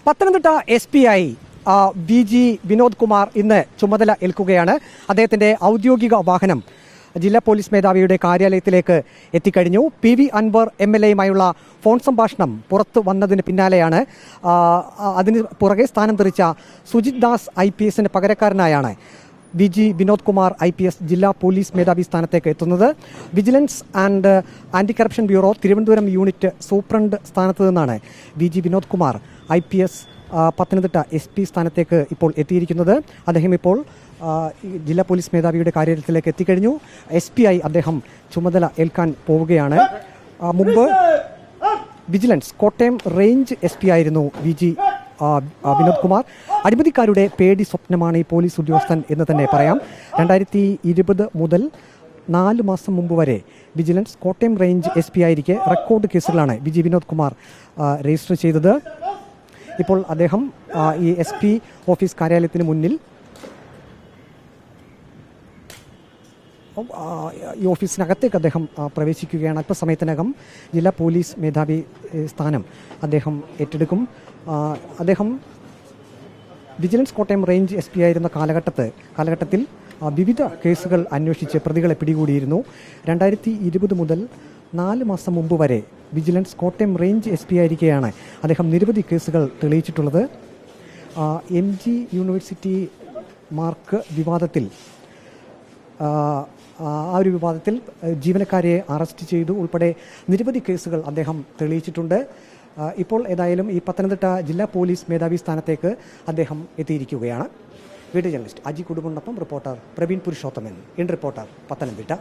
Pathanamthitta SPI VG Vinod Kumar ഇന്ന് ചുമതല ഏൽക്കുകയാണ്. അദ്ദേഹത്തിന്റെ ഔദ്യോഗിക വാഹനം ജില്ലാ പോലീസ് മേധാവിയുടെ കാര്യാലയത്തിലേക്ക് എത്തിക്കഴിഞ്ഞു. PV അൻവർ MLAയുമായുള്ള ഫോൺ സംഭാഷണം പുറത്തു പിന്നാലെയാണ് അതിന് പുറകെ സ്ഥാനം തെറിച്ച സുജിത് ദാസ് IPSന് പകരക്കാരനായാണ് VG വിനോദ് കുമാർ IPS ജില്ലാ പോലീസ് മേധാവി സ്ഥാനത്തേക്ക് എത്തുന്നത്. Vigilance and anti corruption bureau Thiruvananthapuram unit superintendent സ്ഥാനത്ത് നിന്നാണ് VG Vinod Kumar IPS Pathanamthitta SP സ്ഥാനത്തേക്ക് ഇപ്പോൾ എത്തിയിരിക്കുന്നത്. അദ്ദേഹം ഇപ്പോൾ ജില്ലാ പോലീസ് മേധാവിയുടെ കാര്യാലയത്തിലേക്ക് എത്തിക്കഴിഞ്ഞു. SPI അദ്ദേഹം ചുമതല ഏൽക്കാൻ പോവുകയാണ്. മുമ്പ് വിജിലൻസ് കോട്ടയം റേഞ്ച് SP ആയിരുന്നു VG വിനോദ് കുമാർ. അഴിമതിക്കാരുടെ പേടി സ്വപ്നമാണ് ഈ പോലീസ് ഉദ്യോഗസ്ഥൻ എന്ന് തന്നെ പറയാം. 2020 മുതൽ 4 മാസം മുമ്പ് വരെ വിജിലൻസ് കോട്ടയം റേഞ്ച് SP ആയിരിക്കെ റെക്കോർഡ് കേസുകളാണ് VG വിനോദ് കുമാർ രജിസ്റ്റർ ചെയ്തത്. ഇപ്പോൾ അദ്ദേഹം ഈ SP ഓഫീസ് കാര്യാലയത്തിന് മുന്നിൽ ഈ ഓഫീസിനകത്തേക്ക് അദ്ദേഹം പ്രവേശിക്കുകയാണ്. അല്പസമയത്തിനകം ജില്ലാ പോലീസ് മേധാവി സ്ഥാനം അദ്ദേഹം ഏറ്റെടുക്കും. അദ്ദേഹം വിജിലൻസ് കോട്ടയം റേഞ്ച് SP ആയിരുന്ന കാലഘട്ടത്തിൽ വിവിധ കേസുകൾ അന്വേഷിച്ച് പ്രതികളെ പിടികൂടിയിരുന്നു. 2020 മുതൽ 4 മാസം മുമ്പ് വരെ വിജിലൻസ് കോട്ടയം റേഞ്ച് SP ആയിരിക്കെയാണ് അദ്ദേഹം നിരവധി കേസുകൾ തെളിയിച്ചിട്ടുള്ളത്. MG യൂണിവേഴ്സിറ്റി മാർക്ക് വിവാദത്തിൽ ആ ഒരു വിവാദത്തിൽ ജീവനക്കാരെ അറസ്റ്റ് ചെയ്തു ഉൾപ്പെടെ നിരവധി കേസുകൾ അദ്ദേഹം തെളിയിച്ചിട്ടുണ്ട്. ഇപ്പോൾ ഏതായാലും ഈ പത്തനംതിട്ട ജില്ലാ പോലീസ് മേധാവി സ്ഥാനത്തേക്ക് അദ്ദേഹം എത്തിയിരിക്കുകയാണ്. വീഡിയോ ജേർണലിസ്റ്റ് അജി കുടുംബനൊപ്പം reporter Praveen Purushothaman, in reporter, Pathanamthitta.